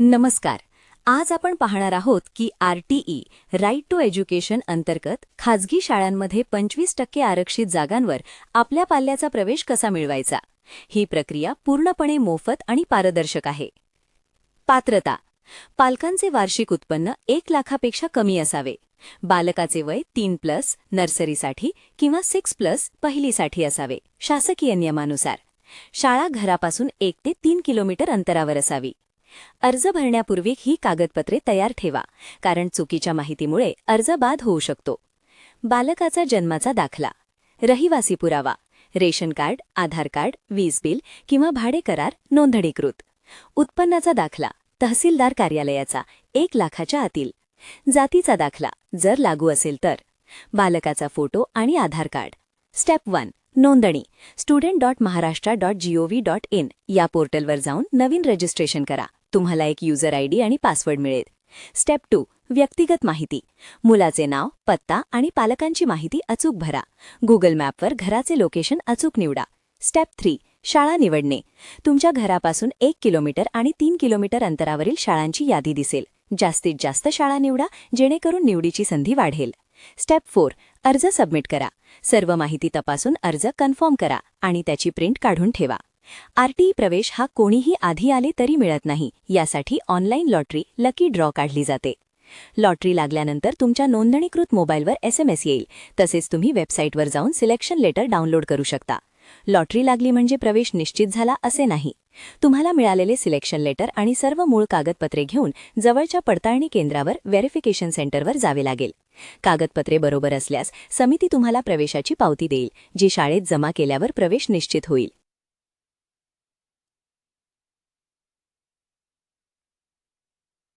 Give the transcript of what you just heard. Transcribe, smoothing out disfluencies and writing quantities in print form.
नमस्कार. आज आपण पाहणार आहोत की आरटीई राईट टू एज्युकेशन अंतर्गत खाजगी शाळांमध्ये 25% आरक्षित जागांवर आपल्या पाल्याचा प्रवेश कसा मिळवायचा. ही प्रक्रिया पूर्णपणे मोफत आणि पारदर्शक आहे. पात्रता: पालकांचे वार्षिक उत्पन्न 1 लाखापेक्षा कमी असावे. बालकाचे वय 3+ नर्सरीसाठी किंवा 6+ पहिलीसाठी असावे. शासकीय नियमानुसार. शाळा घरापासून 1 ते 3 किलोमीटर अंतरावर असावी. अर्ज भरण्यापूर्वी ही कागदपत्रे तयार ठेवा, कारण चुकीच्या माहितीमुळे अर्ज बाद होऊ शकतो. बालकाचा जन्माचा दाखला, रहिवासी पुरावा, रेशन कार्ड, आधार कार्ड, वीज बिल किंवा भाडे करार नोंदणीकृत. उत्पन्नाचा दाखला, तहसीलदार कार्यालयाचा, 1 लाखाच्या आतील. जातीचा दाखला, जर लागू असेल तर. बालकाचा फोटो आणि आधार कार्ड. स्टेप 1. नोंदणी. student.maharashtra.gov.in या पोर्टलवर जाऊन नवीन रजिस्ट्रेशन करा. तुम्हाला एक युजर आयडी आणि पासवर्ड मिळेल. स्टेप 2. व्यक्तिगत माहिती. मुलाचे नाव, पत्ता आणि पालकांची माहिती अचूक भरा. गुगल मॅपवर घराचे लोकेशन अचूक निवडा. स्टेप 3. शाळा निवडणे. तुमच्या घरापासून 1 किलोमीटर आणि 3 किलोमीटर अंतरावरील शाळांची यादी दिसेल. जास्तीत जास्त शाळा निवडा, जेणेकरून निवडीची संधी वाढेल. स्टेप 4. अर्ज सबमिट करा. सर्व माहिती तपासून अर्ज कन्फर्म करा आणि त्याची प्रिंट काढून ठेवा. आरटीई प्रवेश हा कोणीही आधी आले तरी मिळत नाही. यासाठी ऑनलाईन लॉटरी, लकी ड्रॉ काढली जाते. लॉटरी लागल्यानंतर तुमच्या नोंदणीकृत मोबाईलवर SMS येईल. तसेच तुम्ही वेबसाईटवर जाऊन सिलेक्शन लेटर डाउनलोड करू शकता. लॉटरी लागली म्हणजे प्रवेश निश्चित झाला असे नाही. तुम्हाला मिळालेले सिलेक्शन लेटर आणि सर्व मूळ कागदपत्रे घेऊन जवळच्या पडताळणी केंद्रावर व्हेरिफिकेशन सेंटरवर जावे लागेल. कागदपत्रे बरोबर असल्यास समिती तुम्हाला प्रवेशाची पावती देईल, जी शाळेत जमा केल्यावर प्रवेश निश्चित होईल.